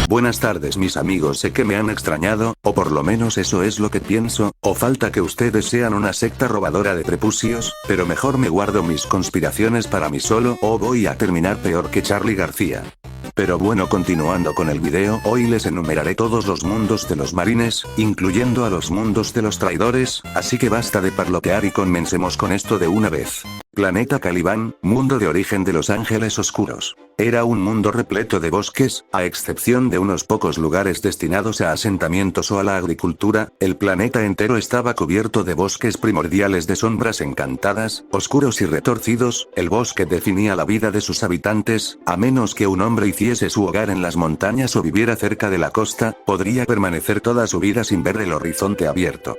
Buenas tardes mis amigos, sé que me han extrañado, o por lo menos eso es lo que pienso, o falta que ustedes sean una secta robadora de prepucios, pero mejor me guardo mis conspiraciones para mí solo o voy a terminar peor que Charly García. Pero bueno, continuando con el video, hoy les enumeraré todos los mundos de los marines, incluyendo a los mundos de los traidores, así que basta de parlotear y comencemos con esto de una vez. Planeta Caliban, mundo de origen de los ángeles oscuros. Era un mundo repleto de bosques, a excepción de unos pocos lugares destinados a asentamientos o a la agricultura, el planeta entero estaba cubierto de bosques primordiales de sombras encantadas, oscuros y retorcidos. El bosque definía la vida de sus habitantes, a menos que un hombre hiciese su hogar en las montañas o viviera cerca de la costa, podría permanecer toda su vida sin ver el horizonte abierto.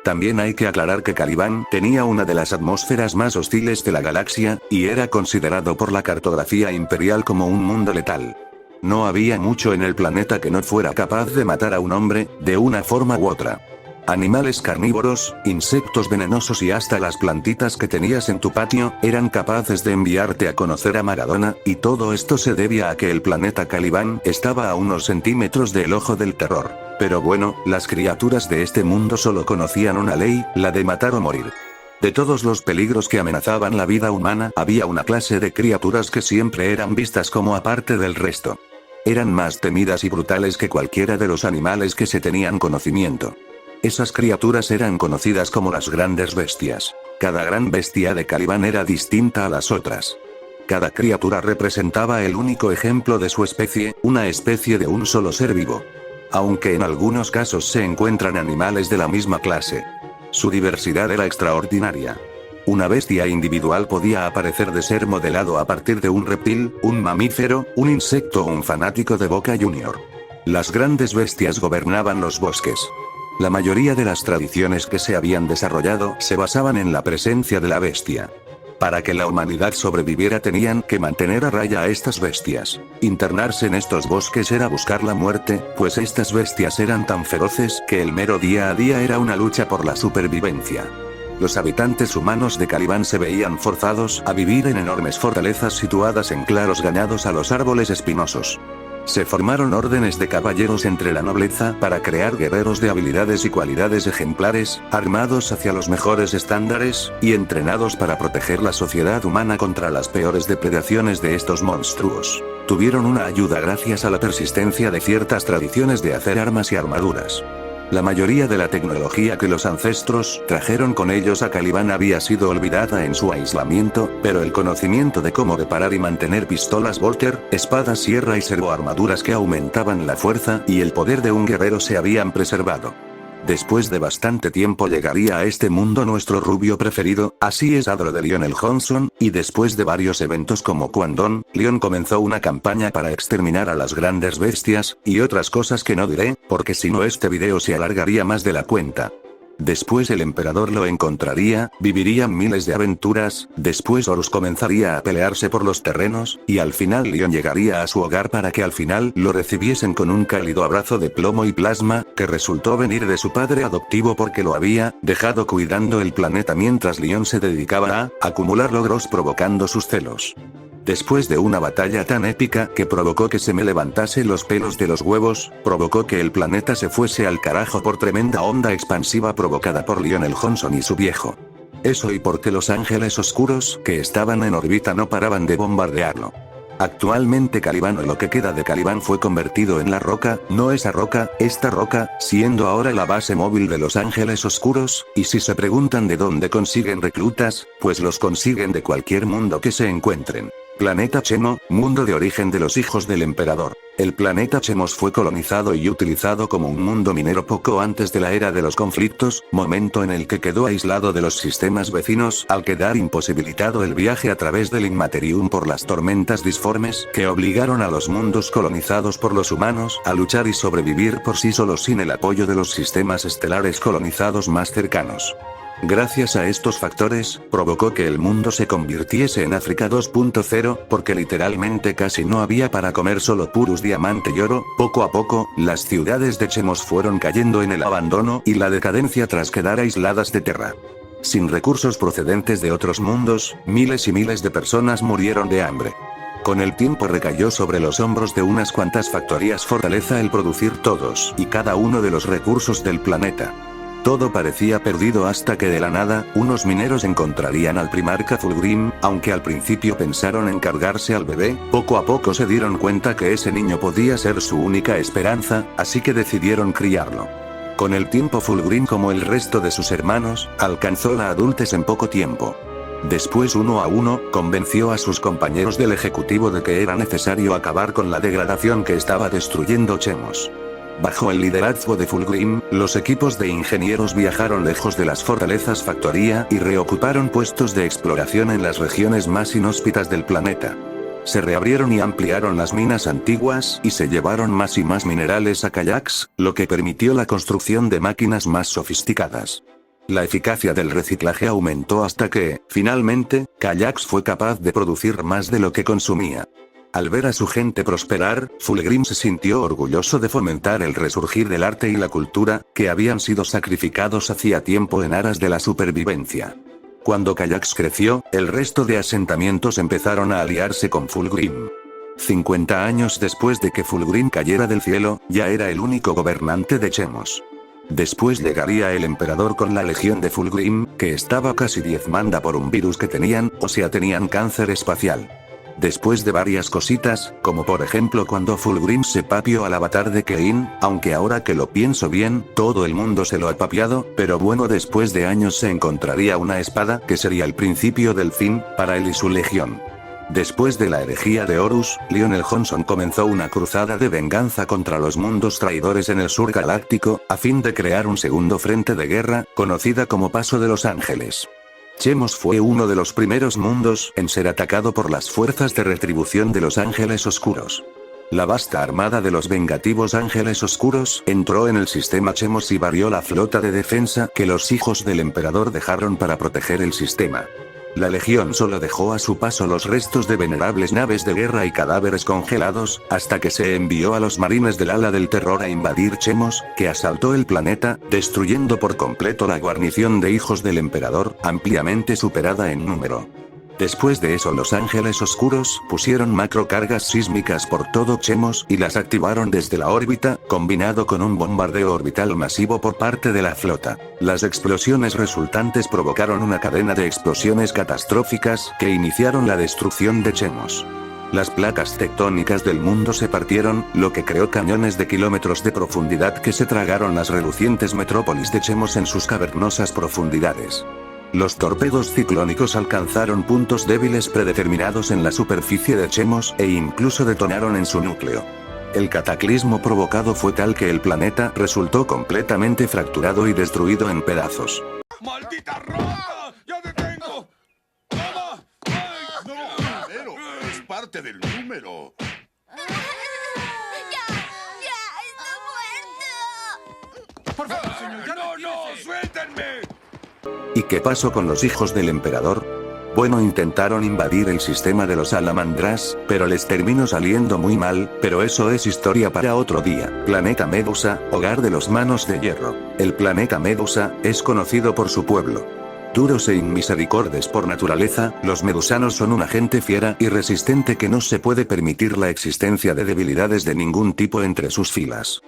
También hay que aclarar que Caliban tenía una de las atmósferas más hostiles de la galaxia, y era considerado por la cartografía imperial como un mundo letal. No había mucho en el planeta que no fuera capaz de matar a un hombre, de una forma u otra. Animales carnívoros, insectos venenosos y hasta las plantitas que tenías en tu patio, eran capaces de enviarte a conocer a Maradona, y todo esto se debía a que el planeta Caliban estaba a unos centímetros del ojo del terror. Pero bueno, las criaturas de este mundo solo conocían una ley, la de matar o morir. De todos los peligros que amenazaban la vida humana, había una clase de criaturas que siempre eran vistas como aparte del resto. Eran más temidas y brutales que cualquiera de los animales que se tenían conocimiento. Esas criaturas eran conocidas como las grandes bestias. Cada gran bestia de Caliban era distinta a las otras. Cada criatura representaba el único ejemplo de su especie, una especie de un solo ser vivo. Aunque en algunos casos se encuentran animales de la misma clase. Su diversidad era extraordinaria. Una bestia individual podía aparecer de ser modelado a partir de un reptil, un mamífero, un insecto o un fanático de Boca Junior. Las grandes bestias gobernaban los bosques. La mayoría de las tradiciones que se habían desarrollado se basaban en la presencia de la bestia. Para que la humanidad sobreviviera tenían que mantener a raya a estas bestias. Internarse en estos bosques era buscar la muerte, pues estas bestias eran tan feroces que el mero día a día era una lucha por la supervivencia. Los habitantes humanos de Caliban se veían forzados a vivir en enormes fortalezas situadas en claros ganados a los árboles espinosos. Se formaron órdenes de caballeros entre la nobleza para crear guerreros de habilidades y cualidades ejemplares, armados hacia los mejores estándares, y entrenados para proteger la sociedad humana contra las peores depredaciones de estos monstruos. Tuvieron una ayuda gracias a la persistencia de ciertas tradiciones de hacer armas y armaduras. La mayoría de la tecnología que los ancestros trajeron con ellos a Caliban había sido olvidada en su aislamiento, pero el conocimiento de cómo reparar y mantener pistolas Volter, espadas sierra y servoarmaduras que aumentaban la fuerza y el poder de un guerrero se habían preservado. Después de bastante tiempo llegaría a este mundo nuestro rubio preferido, así es Adro de Lionel Johnson, y después de varios eventos como Kwandon, Leon comenzó una campaña para exterminar a las grandes bestias, y otras cosas que no diré, porque si no este video se alargaría más de la cuenta. Después el emperador lo encontraría, vivirían miles de aventuras, después Horus comenzaría a pelearse por los terrenos, y al final Leon llegaría a su hogar para que al final lo recibiesen con un cálido abrazo de plomo y plasma, que resultó venir de su padre adoptivo porque lo había dejado cuidando el planeta mientras Leon se dedicaba a acumular logros provocando sus celos. Después de una batalla tan épica que provocó que se me levantase los pelos de los huevos, provocó que el planeta se fuese al carajo por tremenda onda expansiva provocada por Lionel Johnson y su viejo. Eso y porque los ángeles oscuros que estaban en órbita no paraban de bombardearlo. Actualmente Caliban o lo que queda de Caliban fue convertido en la roca, no esa roca, esta roca, siendo ahora la base móvil de los ángeles oscuros, y si se preguntan de dónde consiguen reclutas, pues los consiguen de cualquier mundo que se encuentren. Planeta Chemo, mundo de origen de los hijos del emperador. El planeta Chemos fue colonizado y utilizado como un mundo minero poco antes de la era de los conflictos, momento en el que quedó aislado de los sistemas vecinos al quedar imposibilitado el viaje a través del Inmaterium por las tormentas disformes que obligaron a los mundos colonizados por los humanos a luchar y sobrevivir por sí solos sin el apoyo de los sistemas estelares colonizados más cercanos. Gracias a estos factores, provocó que el mundo se convirtiese en África 2.0, porque literalmente casi no había para comer solo puros diamante y oro. Poco a poco, las ciudades de Chemos fueron cayendo en el abandono y la decadencia tras quedar aisladas de Terra. Sin recursos procedentes de otros mundos, miles y miles de personas murieron de hambre. Con el tiempo recayó sobre los hombros de unas cuantas factorías fortaleza el producir todos y cada uno de los recursos del planeta. Todo parecía perdido hasta que de la nada, unos mineros encontrarían al primarca Fulgrim, aunque al principio pensaron en cargarse al bebé, poco a poco se dieron cuenta que ese niño podía ser su única esperanza, así que decidieron criarlo. Con el tiempo Fulgrim, como el resto de sus hermanos, alcanzó la adultez en poco tiempo. Después, uno a uno, convenció a sus compañeros del ejecutivo de que era necesario acabar con la degradación que estaba destruyendo Chemos. Bajo el liderazgo de Fulgrim, los equipos de ingenieros viajaron lejos de las fortalezas Factoría y reocuparon puestos de exploración en las regiones más inhóspitas del planeta. Se reabrieron y ampliaron las minas antiguas y se llevaron más y más minerales a Callax, lo que permitió la construcción de máquinas más sofisticadas. La eficacia del reciclaje aumentó hasta que, finalmente, Callax fue capaz de producir más de lo que consumía. Al ver a su gente prosperar, Fulgrim se sintió orgulloso de fomentar el resurgir del arte y la cultura, que habían sido sacrificados hacía tiempo en aras de la supervivencia. Cuando Callax creció, el resto de asentamientos empezaron a aliarse con Fulgrim. 50 años después de que Fulgrim cayera del cielo, ya era el único gobernante de Chemos. Después llegaría el emperador con la legión de Fulgrim, que estaba casi diezmada por un virus que tenían cáncer espacial. Después de varias cositas, como por ejemplo cuando Fulgrim se papió al avatar de Kain, aunque ahora que lo pienso bien, todo el mundo se lo ha papiado, pero bueno, después de años se encontraría una espada que sería el principio del fin, para él y su legión. Después de la herejía de Horus, Lionel Johnson comenzó una cruzada de venganza contra los mundos traidores en el sur galáctico, a fin de crear un segundo frente de guerra, conocida como Paso de los Ángeles. Chemos fue uno de los primeros mundos en ser atacado por las fuerzas de retribución de los Ángeles Oscuros. La vasta armada de los vengativos Ángeles Oscuros entró en el sistema Chemos y varió la flota de defensa que los hijos del emperador dejaron para proteger el sistema. La legión solo dejó a su paso los restos de venerables naves de guerra y cadáveres congelados, hasta que se envió a los marines del ala del terror a invadir Chemos, que asaltó el planeta, destruyendo por completo la guarnición de hijos del emperador, ampliamente superada en número. Después de eso, los Ángeles Oscuros pusieron macrocargas sísmicas por todo Chemos y las activaron desde la órbita, combinado con un bombardeo orbital masivo por parte de la flota. Las explosiones resultantes provocaron una cadena de explosiones catastróficas que iniciaron la destrucción de Chemos. Las placas tectónicas del mundo se partieron, lo que creó cañones de kilómetros de profundidad que se tragaron las relucientes metrópolis de Chemos en sus cavernosas profundidades. Los torpedos ciclónicos alcanzaron puntos débiles predeterminados en la superficie de Chemos e incluso detonaron en su núcleo. El cataclismo provocado fue tal que el planeta resultó completamente fracturado y destruido en pedazos. ¡Maldita roca! ¡Ya te tengo! ¡Toma! ¡Ay, no! Pero es parte del número. ¡Por favor, señor! ¡Ya no, suéltenme! ¿Y qué pasó con los hijos del emperador? Bueno, intentaron invadir el sistema de los Salamandras, pero les terminó saliendo muy mal, pero eso es historia para otro día. Planeta Medusa, hogar de los Manos de Hierro. El planeta Medusa es conocido por su pueblo. Duros e inmisericordes por naturaleza, los medusanos son una gente fiera y resistente que no se puede permitir la existencia de debilidades de ningún tipo entre sus filas.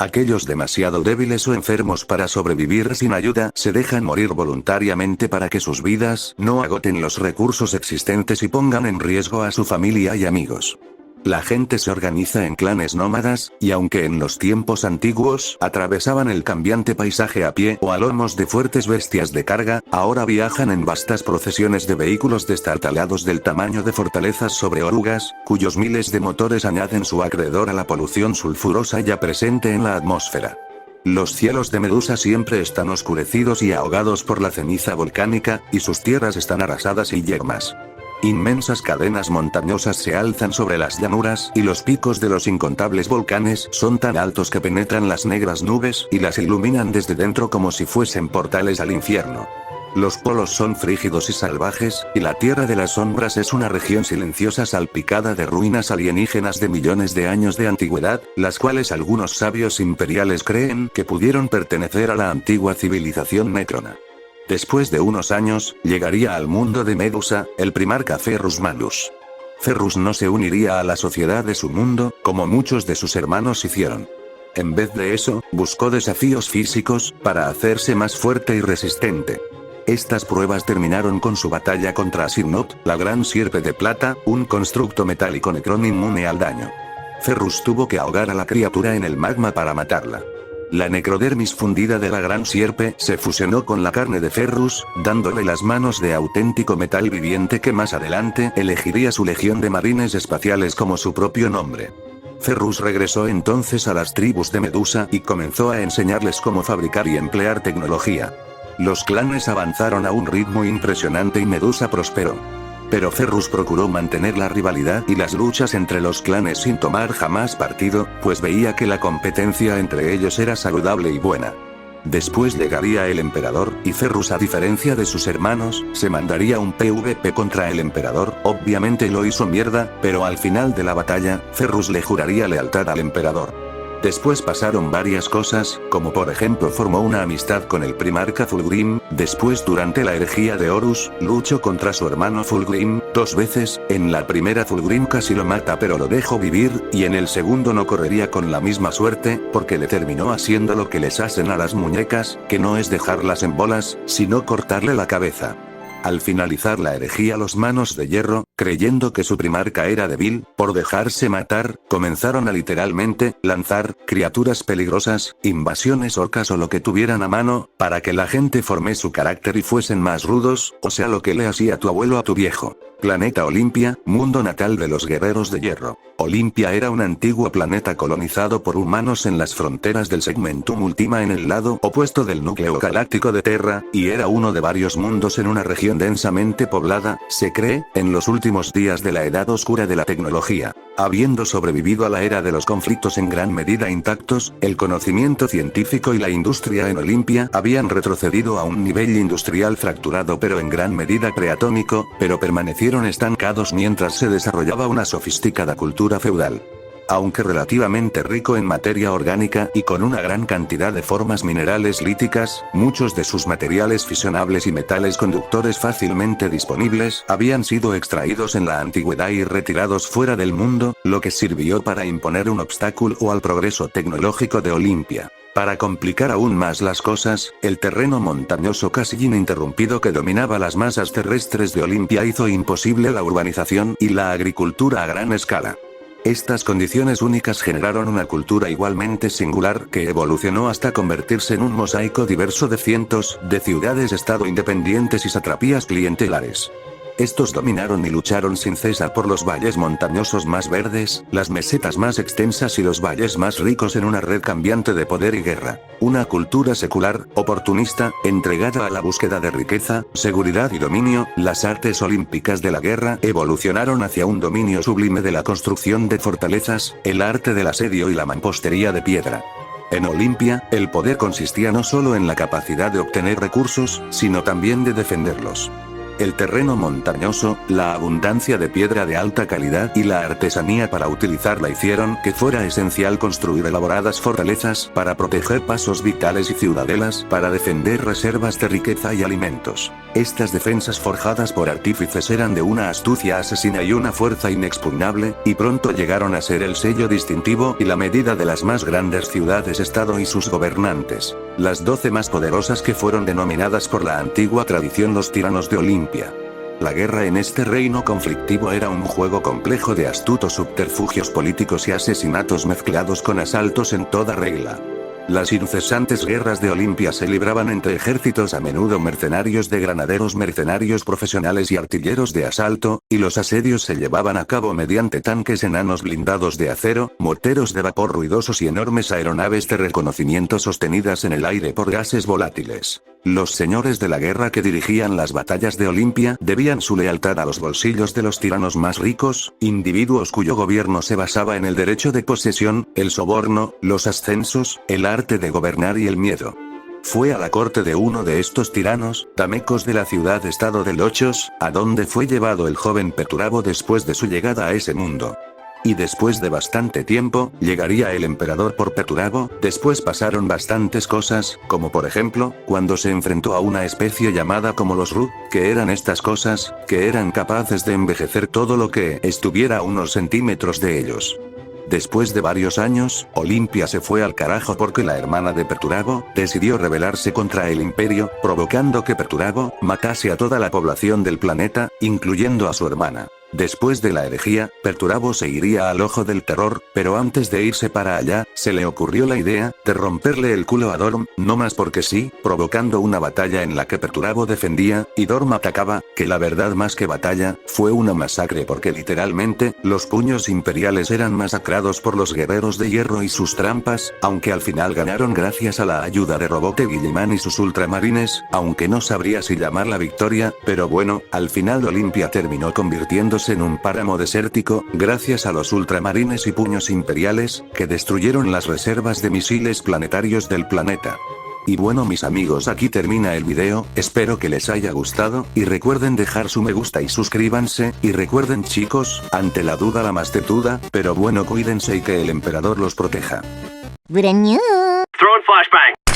Aquellos demasiado débiles o enfermos para sobrevivir sin ayuda se dejan morir voluntariamente para que sus vidas no agoten los recursos existentes y pongan en riesgo a su familia y amigos. La gente se organiza en clanes nómadas, y aunque en los tiempos antiguos atravesaban el cambiante paisaje a pie o a lomos de fuertes bestias de carga, ahora viajan en vastas procesiones de vehículos destartalados del tamaño de fortalezas sobre orugas, cuyos miles de motores añaden su acreedor a la polución sulfurosa ya presente en la atmósfera. Los cielos de Medusa siempre están oscurecidos y ahogados por la ceniza volcánica, y sus tierras están arrasadas y yermas. Inmensas cadenas montañosas se alzan sobre las llanuras y los picos de los incontables volcanes son tan altos que penetran las negras nubes y las iluminan desde dentro como si fuesen portales al infierno. Los polos son frígidos y salvajes, y la Tierra de las Sombras es una región silenciosa salpicada de ruinas alienígenas de millones de años de antigüedad, las cuales algunos sabios imperiales creen que pudieron pertenecer a la antigua civilización Necrona. Después de unos años, llegaría al mundo de Medusa, el primarca Ferrus Malus. Ferrus no se uniría a la sociedad de su mundo, como muchos de sus hermanos hicieron. En vez de eso, buscó desafíos físicos, para hacerse más fuerte y resistente. Estas pruebas terminaron con su batalla contra Asirnot, la gran sierpe de plata, un constructo metálico necrón inmune al daño. Ferrus tuvo que ahogar a la criatura en el magma para matarla. La necrodermis fundida de la gran sierpe se fusionó con la carne de Ferrus, dándole las manos de auténtico metal viviente que más adelante elegiría su legión de marines espaciales como su propio nombre. Ferrus regresó entonces a las tribus de Medusa y comenzó a enseñarles cómo fabricar y emplear tecnología. Los clanes avanzaron a un ritmo impresionante y Medusa prosperó. Pero Ferrus procuró mantener la rivalidad y las luchas entre los clanes sin tomar jamás partido, pues veía que la competencia entre ellos era saludable y buena. Después llegaría el emperador, y Ferrus, a diferencia de sus hermanos, se mandaría un PvP contra el emperador. Obviamente lo hizo mierda, pero al final de la batalla, Ferrus le juraría lealtad al emperador. Después pasaron varias cosas, como por ejemplo formó una amistad con el primarca Fulgrim. Después, durante la herejía de Horus, luchó contra su hermano Fulgrim 2 veces. En la primera Fulgrim casi lo mata pero lo dejó vivir, y en el segundo no correría con la misma suerte, porque le terminó haciendo lo que les hacen a las muñecas, que no es dejarlas en bolas, sino cortarle la cabeza. Al finalizar la herejía, los Manos de Hierro, creyendo que su primarca era débil, por dejarse matar, comenzaron a literalmente lanzar criaturas peligrosas, invasiones orcas o lo que tuvieran a mano, para que la gente forme su carácter y fuesen más rudos, o sea lo que le hacía tu abuelo a tu viejo. Planeta Olimpia, mundo natal de los guerreros de hierro. Olimpia era un antiguo planeta colonizado por humanos en las fronteras del Segmentum Ultima en el lado opuesto del núcleo galáctico de Terra, y era uno de varios mundos en una región densamente poblada, se cree, en los últimos días de la edad oscura de la tecnología. Habiendo sobrevivido a la era de los conflictos en gran medida intactos, el conocimiento científico y la industria en Olimpia habían retrocedido a un nivel industrial fracturado pero en gran medida preatómico, pero permanecieron estancados mientras se desarrollaba una sofisticada cultura feudal. Aunque relativamente rico en materia orgánica y con una gran cantidad de formas minerales líticas, muchos de sus materiales fisionables y metales conductores fácilmente disponibles habían sido extraídos en la antigüedad y retirados fuera del mundo, lo que sirvió para imponer un obstáculo al progreso tecnológico de Olimpia. Para complicar aún más las cosas, el terreno montañoso casi ininterrumpido que dominaba las masas terrestres de Olimpia hizo imposible la urbanización y la agricultura a gran escala. Estas condiciones únicas generaron una cultura igualmente singular que evolucionó hasta convertirse en un mosaico diverso de cientos de ciudades-estado independientes y satrapías clientelares. Estos dominaron y lucharon sin cesar por los valles montañosos más verdes, las mesetas más extensas y los valles más ricos en una red cambiante de poder y guerra. Una cultura secular, oportunista, entregada a la búsqueda de riqueza, seguridad y dominio. Las artes olímpicas de la guerra evolucionaron hacia un dominio sublime de la construcción de fortalezas, el arte del asedio y la mampostería de piedra. En Olimpia, el poder consistía no solo en la capacidad de obtener recursos, sino también de defenderlos. El terreno montañoso, la abundancia de piedra de alta calidad y la artesanía para utilizarla hicieron que fuera esencial construir elaboradas fortalezas para proteger pasos vitales y ciudadelas para defender reservas de riqueza y alimentos. Estas defensas forjadas por artífices eran de una astucia asesina y una fuerza inexpugnable, y pronto llegaron a ser el sello distintivo y la medida de las más grandes ciudades-estado y sus gobernantes. Las 12 más poderosas que fueron denominadas por la antigua tradición los tiranos de Olimpia. La guerra en este reino conflictivo era un juego complejo de astutos subterfugios políticos y asesinatos mezclados con asaltos en toda regla. Las incesantes guerras de Olimpia se libraban entre ejércitos a menudo mercenarios de granaderos mercenarios profesionales y artilleros de asalto, y los asedios se llevaban a cabo mediante tanques enanos blindados de acero, morteros de vapor ruidosos y enormes aeronaves de reconocimiento sostenidas en el aire por gases volátiles. Los señores de la guerra que dirigían las batallas de Olimpia debían su lealtad a los bolsillos de los tiranos más ricos, individuos cuyo gobierno se basaba en el derecho de posesión, el soborno, los ascensos, el arte de gobernar y el miedo. Fue a la corte de uno de estos tiranos, Damecos de la ciudad-estado de Lochos, a donde fue llevado el joven Perturabo después de su llegada a ese mundo. Y después de bastante tiempo, llegaría el emperador por Perturabo. Después pasaron bastantes cosas, como por ejemplo, cuando se enfrentó a una especie llamada como los Ru, que eran estas cosas, que eran capaces de envejecer todo lo que estuviera a unos centímetros de ellos. Después de varios años, Olimpia se fue al carajo porque la hermana de Perturabo decidió rebelarse contra el imperio, provocando que Perturabo matase a toda la población del planeta, incluyendo a su hermana. Después de la herejía, Perturabo se iría al ojo del terror, pero antes de irse para allá, se le ocurrió la idea de romperle el culo a Dorm, no más porque sí, provocando una batalla en la que Perturabo defendía, y Dorm atacaba, que la verdad más que batalla, fue una masacre porque literalmente, los puños imperiales eran masacrados por los guerreros de hierro y sus trampas, aunque al final ganaron gracias a la ayuda de Robote Guilliman y sus ultramarines, aunque no sabría si llamarla victoria, pero bueno, al final Olimpia terminó convirtiéndose en un páramo desértico, gracias a los ultramarines y puños imperiales, que destruyeron las reservas de misiles planetarios del planeta. Y bueno mis amigos, aquí termina el video, espero que les haya gustado, y recuerden dejar su me gusta y suscríbanse, y recuerden chicos, ante la duda la más tetuda, pero bueno cuídense y que el emperador los proteja. Throwing flashbang.